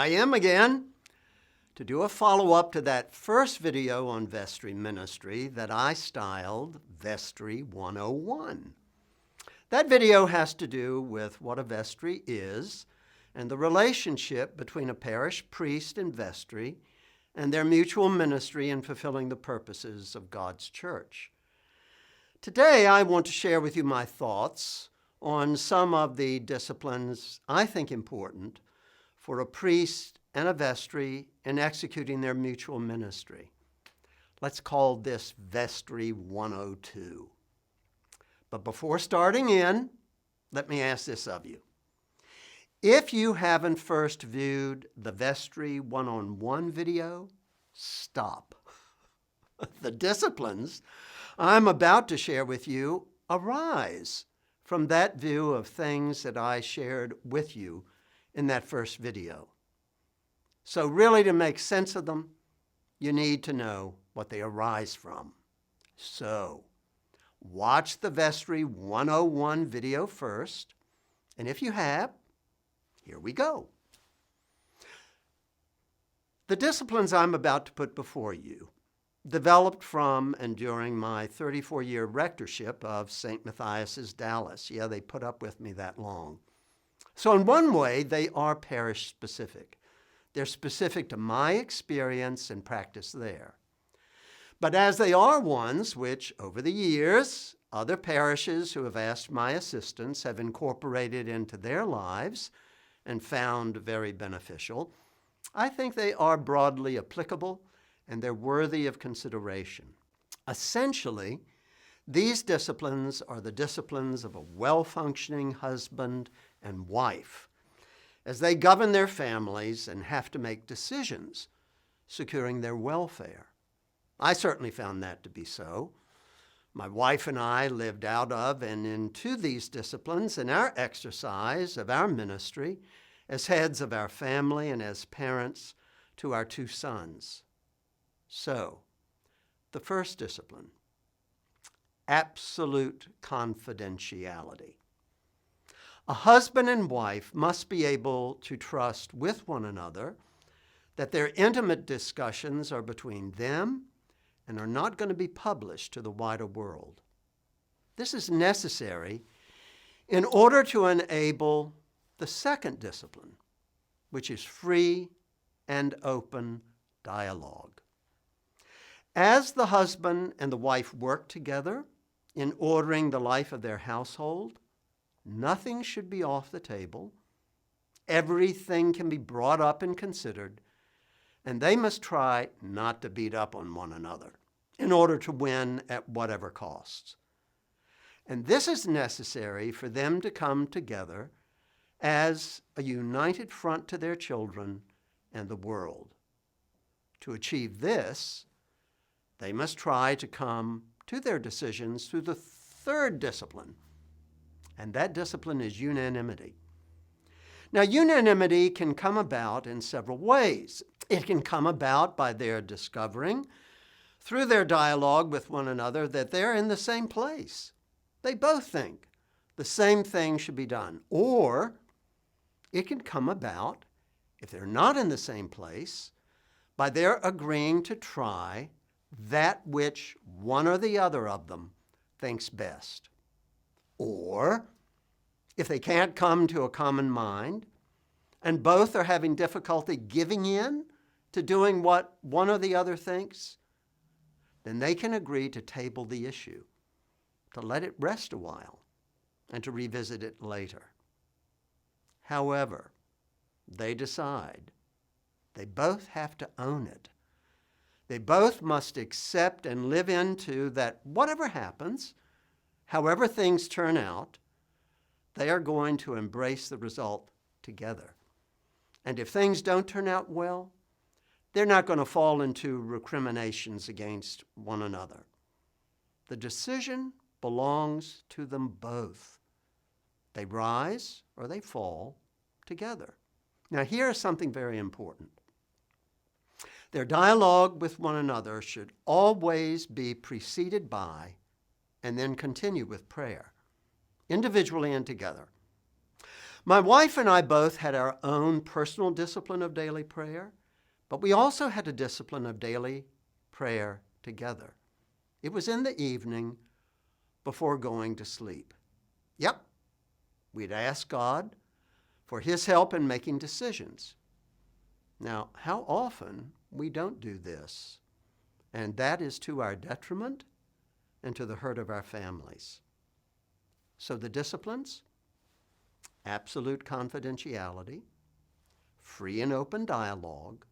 I am again to do a follow-up to that first video on vestry ministry that I styled Vestry 101. That video has to do with what a vestry is and the relationship between a parish priest and vestry and their mutual ministry in fulfilling the purposes of God's church. Today, I want to share with you my thoughts on some of the disciplines I think important for a priest and a vestry in executing their mutual ministry. Let's call this Vestry 102. But before starting in, let me ask this of you. If you haven't first viewed the Vestry one-on-one video, stop. The disciplines I'm about to share with you arise from that view of things that I shared with you in that first video. So really, to make sense of them, you need to know what they arise from. So watch the Vestry 101 video first, and if you have, here we go. The disciplines I'm about to put before you developed from and during my 34-year rectorship of St. Matthias's, Dallas. Yeah, they put up with me that long. So in one way, they are parish-specific. They're specific to my experience and practice there. But as they are ones which, over the years, other parishes who have asked my assistance have incorporated into their lives and found very beneficial, I think they are broadly applicable and they're worthy of consideration. Essentially, these disciplines are the disciplines of a well-functioning husband and wife as they govern their families and have to make decisions securing their welfare. I certainly found that to be so. My wife and I lived out of and into these disciplines in our exercise of our ministry as heads of our family and as parents to our two sons. So, the first discipline, absolute confidentiality. A husband and wife must be able to trust with one another that their intimate discussions are between them and are not going to be published to the wider world. This is necessary in order to enable the second discipline, which is free and open dialogue. As the husband and the wife work together in ordering the life of their household, nothing should be off the table. Everything can be brought up and considered, and they must try not to beat up on one another in order to win at whatever costs. And this is necessary for them to come together as a united front to their children and the world. To achieve this, they must try to come to their decisions through the third discipline, and that discipline is unanimity. Now, unanimity can come about in several ways. It can come about by their discovering, through their dialogue with one another, that they're in the same place. They both think the same thing should be done. Or it can come about, if they're not in the same place, by their agreeing to try that which one or the other of them thinks best. Or, if they can't come to a common mind, and both are having difficulty giving in to doing what one or the other thinks, then they can agree to table the issue, to let it rest a while, and to revisit it later. However, they decide they both have to own it. They both must accept and live into that whatever happens, however things turn out, they are going to embrace the result together. And if things don't turn out well, they're not going to fall into recriminations against one another. The decision belongs to them both. They rise or they fall together. Now, here's something very important. Their dialogue with one another should always be preceded by and then continue with prayer, individually and together. My wife and I both had our own personal discipline of daily prayer, but we also had a discipline of daily prayer together. It was in the evening before going to sleep. Yep, we'd ask God for His help in making decisions. Now, how often we don't do this, and that is to our detriment and to the hurt of our families. So the disciplines: absolute confidentiality, free and open dialogue,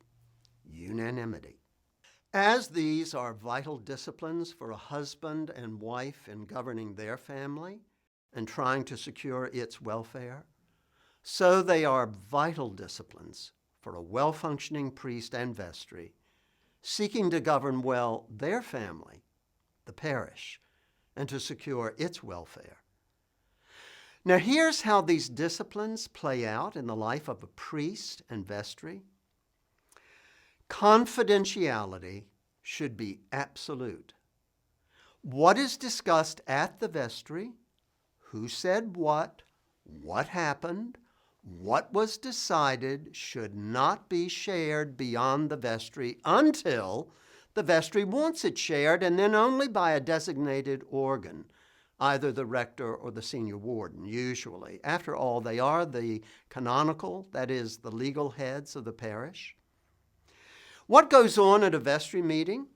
unanimity. As these are vital disciplines for a husband and wife in governing their family and trying to secure its welfare, so they are vital disciplines for a well-functioning priest and vestry seeking to govern well their family, the parish, and to secure its welfare. Now, here's how these disciplines play out in the life of a priest and vestry. Confidentiality should be absolute. What is discussed at the vestry, who said what happened, what was decided, should not be shared beyond the vestry until the vestry wants it shared, and then only by a designated organ, either the rector or the senior warden, usually. After all, they are the canonical, that is, the legal heads of the parish. What goes on at a vestry meeting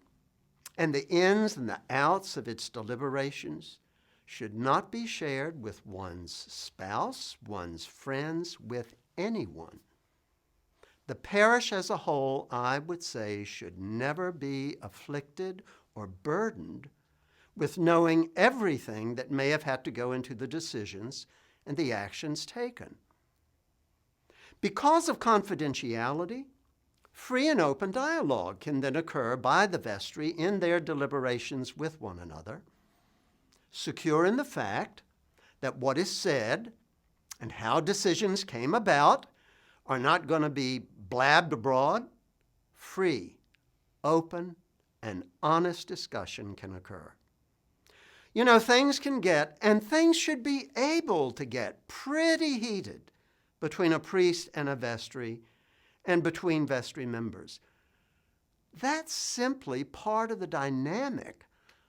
and the ins and the outs of its deliberations should not be shared with one's spouse, one's friends, with anyone. The parish as a whole, I would say, should never be afflicted or burdened with knowing everything that may have had to go into the decisions and the actions taken. Because of confidentiality, free and open dialogue can then occur by the vestry in their deliberations with one another, secure in the fact that what is said and how decisions came about are not going to be blabbed abroad. Free, open, and honest discussion can occur. You know, things can get, and things should be able to get, pretty heated between a priest and a vestry and between vestry members. That's simply part of the dynamic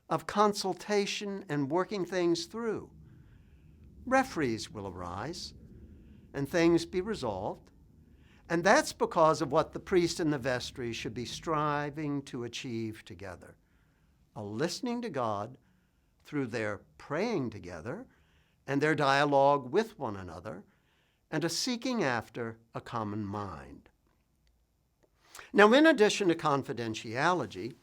of consultation and working things through. Referees will arise and things be resolved, and that's because of what the priest and the vestry should be striving to achieve together: a listening to God through their praying together and their dialogue with one another, and a seeking after a common mind. Now, in addition to confidentiality,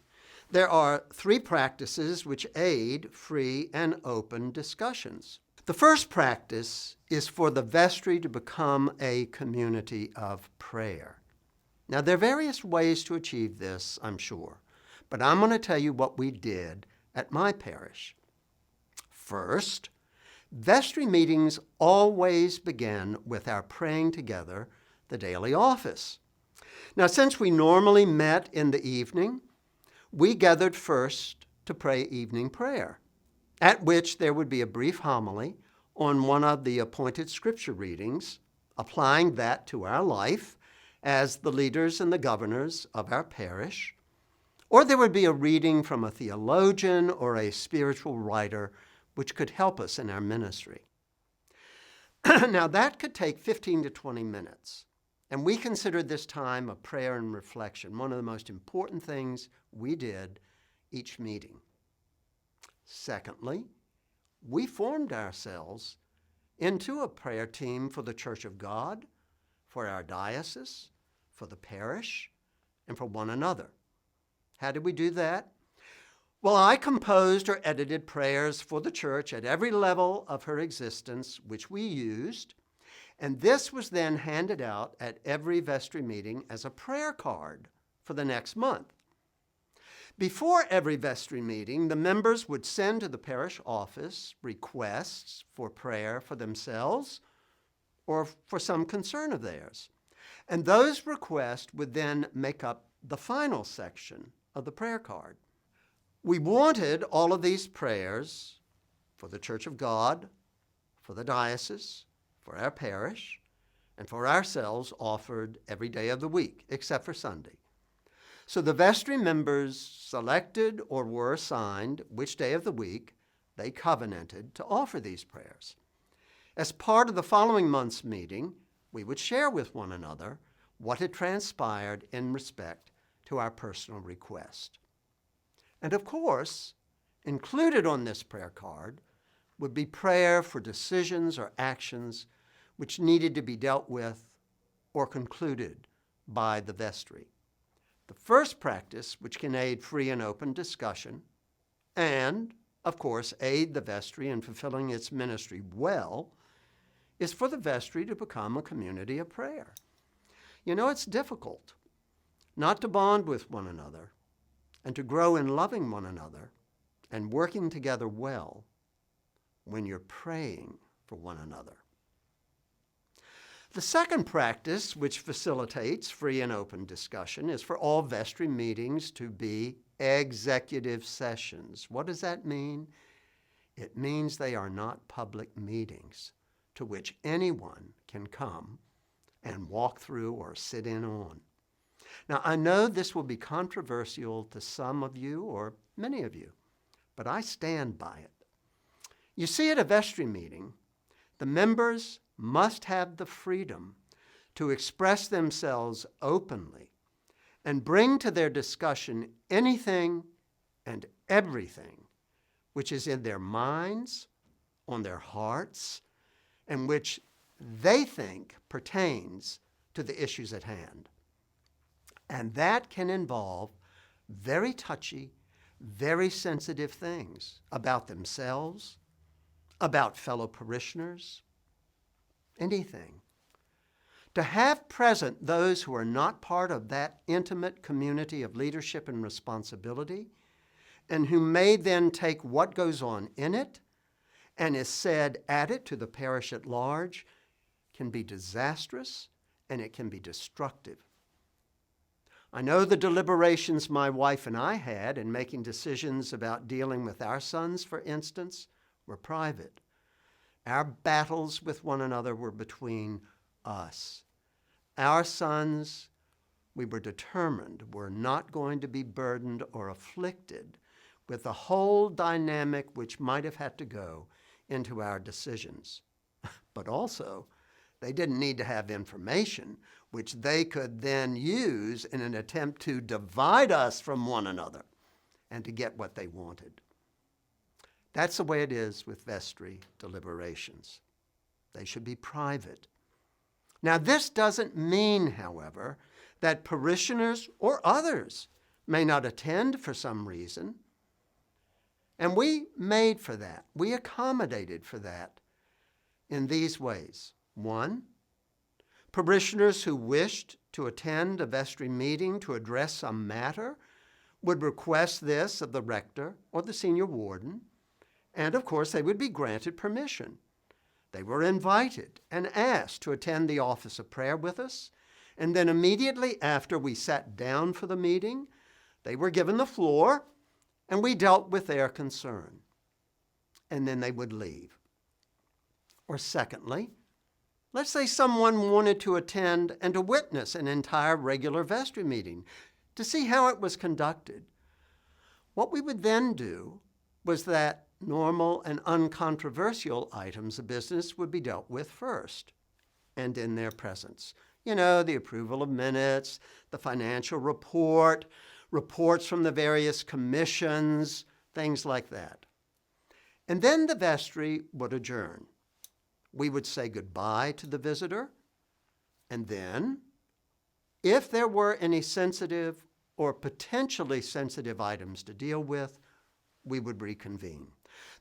there are three practices which aid free and open discussions. The first practice is for the vestry to become a community of prayer. Now, there are various ways to achieve this, I'm sure, but I'm going to tell you what we did at my parish. First, vestry meetings always begin with our praying together the daily office. Now, since we normally met in the evening, we gathered first to pray evening prayer, at which there would be a brief homily on one of the appointed scripture readings, applying that to our life as the leaders and the governors of our parish, or there would be a reading from a theologian or a spiritual writer which could help us in our ministry. Now, that could take 15 to 20 minutes. And we considered this time of prayer and reflection one of the most important things we did each meeting. Secondly, we formed ourselves into a prayer team for the Church of God, for our diocese, for the parish, and for one another. How did we do that? Well, I composed or edited prayers for the church at every level of her existence, which we used, and this was then handed out at every vestry meeting as a prayer card for the next month. Before every vestry meeting, the members would send to the parish office requests for prayer for themselves or for some concern of theirs. And those requests would then make up the final section of the prayer card. We wanted all of these prayers for the Church of God, for the diocese, for our parish and for ourselves offered every day of the week, except for Sunday. So the vestry members selected or were assigned which day of the week they covenanted to offer these prayers. As part of the following month's meeting, we would share with one another what had transpired in respect to our personal request. And of course, included on this prayer card would be prayer for decisions or actions which needed to be dealt with or concluded by the vestry. The first practice, which can aid free and open discussion and, of course, aid the vestry in fulfilling its ministry well, is for the vestry to become a community of prayer. You know, it's difficult not to bond with one another and to grow in loving one another and working together well when you're praying for one another. The second practice, which facilitates free and open discussion, is for all vestry meetings to be executive sessions. What does that mean? It means they are not public meetings to which anyone can come and walk through or sit in on. Now, I know this will be controversial to some of you or many of you, but I stand by it. You see, at a vestry meeting, the members must have the freedom to express themselves openly and bring to their discussion anything and everything which is in their minds, on their hearts, and which they think pertains to the issues at hand. And that can involve very touchy, very sensitive things about themselves, about fellow parishioners, anything. To have present those who are not part of that intimate community of leadership and responsibility, and who may then take what goes on in it and is said at it to the parish at large, can be disastrous and it can be destructive. I know the deliberations my wife and I had in making decisions about dealing with our sons, for instance, were private. Our battles with one another were between us. Our sons, we were determined, were not going to be burdened or afflicted with the whole dynamic which might have had to go into our decisions. But also, they didn't need to have information which they could then use in an attempt to divide us from one another and to get what they wanted. That's the way it is with vestry deliberations. They should be private. Now, this doesn't mean, however, that parishioners or others may not attend for some reason. And we made for that. We accommodated for that in these ways. One, parishioners who wished to attend a vestry meeting to address some matter would request this of the rector or the senior warden, and of course they would be granted permission. They were invited and asked to attend the office of prayer with us, and then immediately after we sat down for the meeting, they were given the floor and we dealt with their concern. And then they would leave. Or secondly, let's say someone wanted to attend and to witness an entire regular vestry meeting to see how it was conducted. What we would then do was that normal and uncontroversial items of business would be dealt with first and in their presence. You know, the approval of minutes, the financial report, reports from the various commissions, things like that. And then the vestry would adjourn. We would say goodbye to the visitor, and then, if there were any sensitive or potentially sensitive items to deal with, we would reconvene.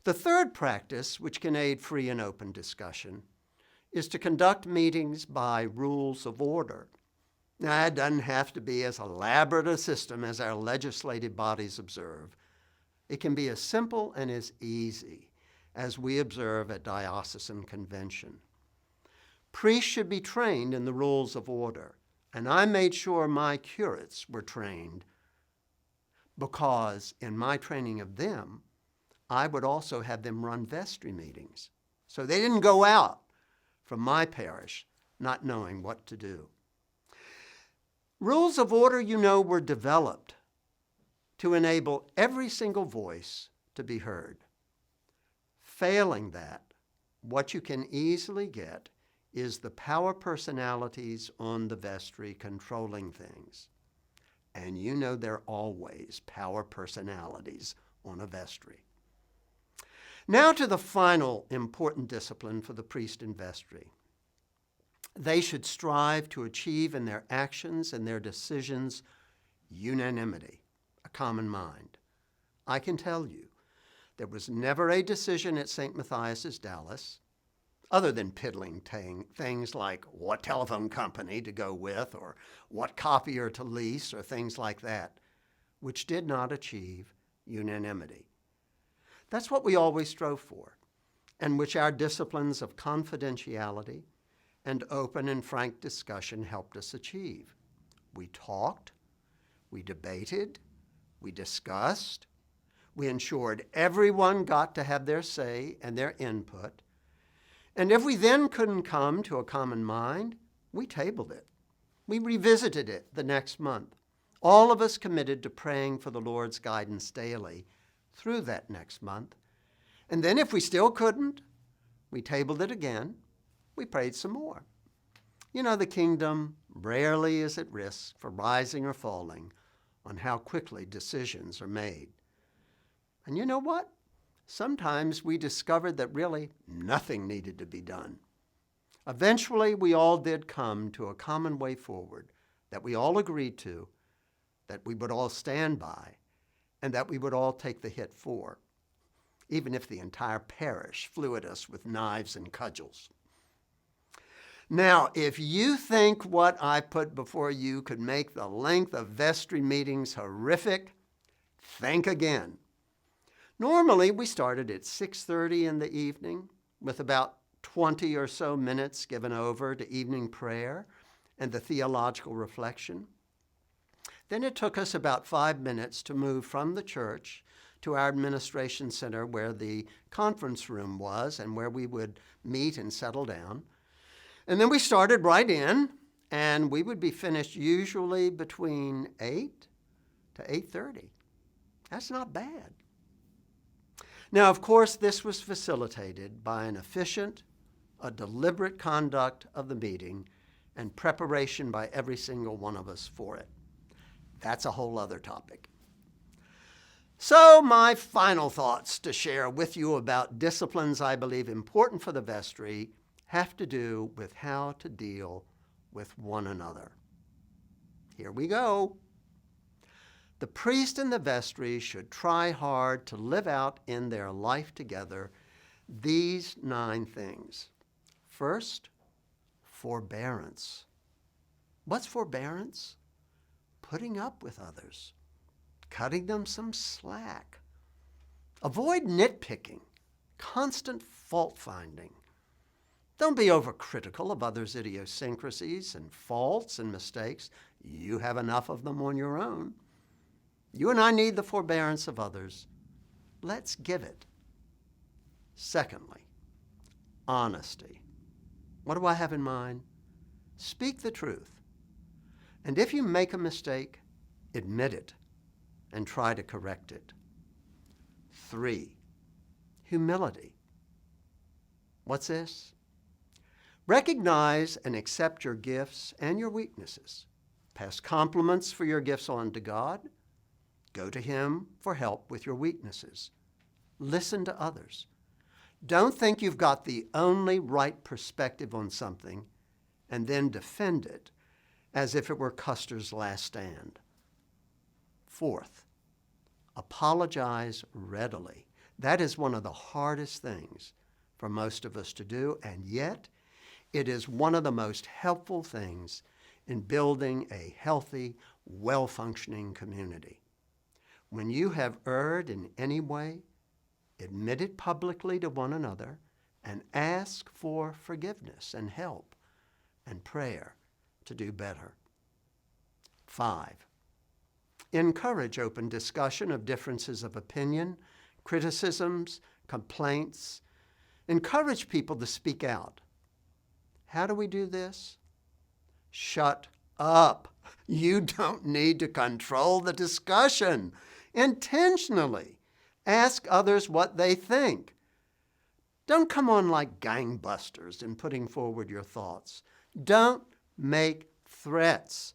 The third practice, which can aid free and open discussion, is to conduct meetings by rules of order. Now, it doesn't have to be as elaborate a system as our legislative bodies observe. It can be as simple and as easy as we observe at diocesan convention. Priests should be trained in the rules of order, and I made sure my curates were trained because in my training of them, I would also have them run vestry meetings. So they didn't go out from my parish not knowing what to do. Rules of order, were developed to enable every single voice to be heard. Failing that, what you can easily get is the power personalities on the vestry controlling things. And there are always power personalities on a vestry. Now to the final important discipline for the priest in vestry. They should strive to achieve in their actions and their decisions unanimity, a common mind. I can tell you, there was never a decision at St. Matthias's Dallas, other than piddling things like what telephone company to go with or what copier to lease or things like that, which did not achieve unanimity. That's what we always strove for, and which our disciplines of confidentiality and open and frank discussion helped us achieve. We talked, we debated, we discussed, we ensured everyone got to have their say and their input, and if we then couldn't come to a common mind, we tabled it. We revisited it the next month, all of us committed to praying for the Lord's guidance daily through that next month. And then if we still couldn't, we tabled it again. We prayed some more. The kingdom rarely is at risk for rising or falling on how quickly decisions are made. And you know what? Sometimes we discovered that really nothing needed to be done. Eventually, we all did come to a common way forward that we all agreed to, that we would all stand by, and that we would all take the hit for, even if the entire parish flew at us with knives and cudgels. Now, if you think what I put before you could make the length of vestry meetings horrific, think again. Normally, we started at 6:30 in the evening with about 20 or so minutes given over to evening prayer and the theological reflection. Then it took us about 5 minutes to move from the church to our administration center where the conference room was and where we would meet and settle down. And then we started right in, and we would be finished usually between 8 to 8:30. That's not bad. Now, of course, this was facilitated by an efficient, a deliberate conduct of the meeting and preparation by every single one of us for it. That's a whole other topic. So my final thoughts to share with you about disciplines I believe important for the vestry have to do with how to deal with one another. Here we go. The priest and the vestry should try hard to live out in their life together these 9 things. First, forbearance. What's forbearance? Putting up with others, cutting them some slack. Avoid nitpicking, constant fault-finding. Don't be overcritical of others' idiosyncrasies and faults and mistakes. You have enough of them on your own. You and I need the forbearance of others. Let's give it. Secondly, honesty. What do I have in mind? Speak the truth. And if you make a mistake, admit it and try to correct it. 3, humility. What's this? Recognize and accept your gifts and your weaknesses. Pass compliments for your gifts on to God. Go to Him for help with your weaknesses. Listen to others. Don't think you've got the only right perspective on something and then defend it as if it were Custer's last stand. 4th, apologize readily. That is one of the hardest things for most of us to do, and yet it is one of the most helpful things in building a healthy, well-functioning community. When you have erred in any way, admit it publicly to one another and ask for forgiveness and help and prayer to do better. 5, encourage open discussion of differences of opinion, criticisms, complaints. Encourage people to speak out. How do we do this? Shut up. You don't need to control the discussion. Intentionally ask others what they think. Don't come on like gangbusters in putting forward your thoughts. Don't make threats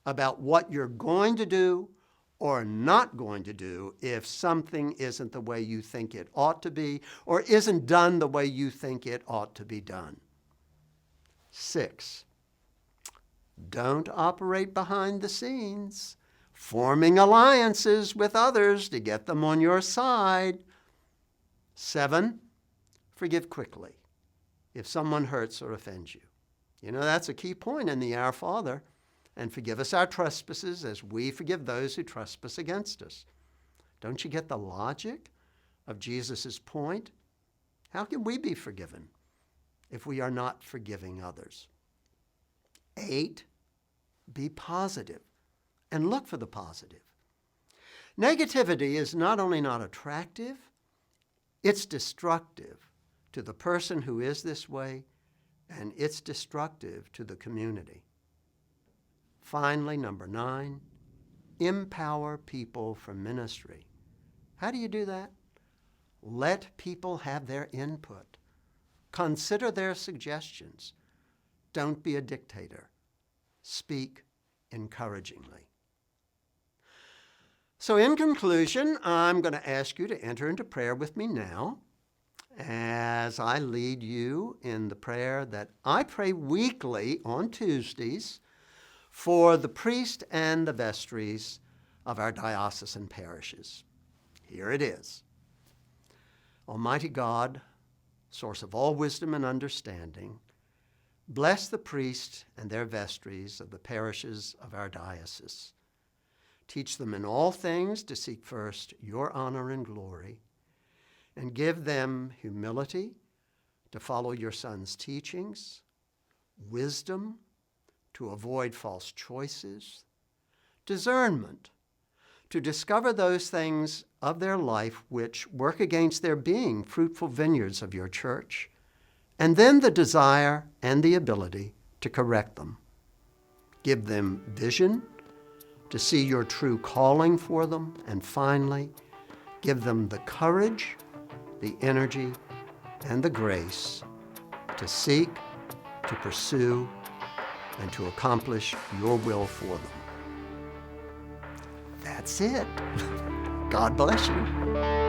about what you're going to do or not going to do if something isn't the way you think it ought to be or isn't done the way you think it ought to be done. 6, don't operate behind the scenes, forming alliances with others to get them on your side. 7, forgive quickly if someone hurts or offends you. You know, that's a key point in the Our Father. And forgive us our trespasses as we forgive those who trespass against us. Don't you get the logic of Jesus' point? How can we be forgiven if we are not forgiving others? 8, be positive and look for the positive. Negativity is not only not attractive, it's destructive to the person who is this way, and it's destructive to the community. Finally, number 9, empower people for ministry. How do you do that? Let people have their input. Consider their suggestions. Don't be a dictator. Speak encouragingly. So in conclusion, I'm going to ask you to enter into prayer with me now as I lead you in the prayer that I pray weekly on Tuesdays for the priest and the vestries of our diocesan parishes. Here it is. Almighty God, source of all wisdom and understanding, bless the priests and their vestries of the parishes of our diocese. Teach them in all things to seek first your honor and glory, and give them humility to follow your Son's teachings, wisdom to avoid false choices, discernment to discover those things of their life which work against their being fruitful vineyards of your church, and then the desire and the ability to correct them. Give them vision to see your true calling for them, and finally, give them the courage, the energy, and the grace to seek, to pursue, and to accomplish your will for them. That's it. God bless you.